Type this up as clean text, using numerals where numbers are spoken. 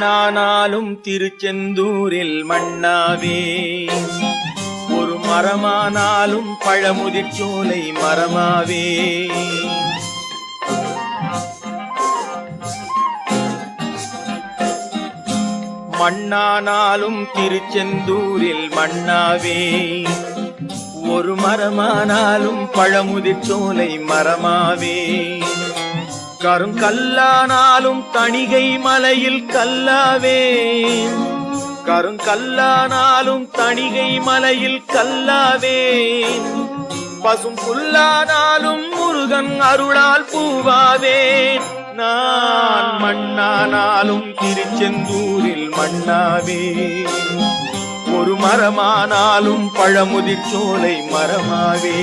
நானாலும் திருச்செந்தூரில் மண்ணாவே, ஒரு மரமானாலும் பழமுதிர்ச்சோலை மரமாவே. மண்ணானாலும் திருச்செந்தூரில் மண்ணாவே, ஒரு மரமானாலும் பழமுதிர்ச்சோலை மரமாவே. கருங்கல்லானாலும் தணிகை மலையில் கல்லாவே, கருங்கல்லானாலும் தணிகை மலையில் கல்லாவே. பசும் புல்லானாலும் முருகன் அருளால் பூவாவே. நான் மண்ணானாலும் திருச்செந்தூரில் மண்ணாவே, ஒரு மரமானாலும் பழமுதிர்ச்சோலை மரமாவே.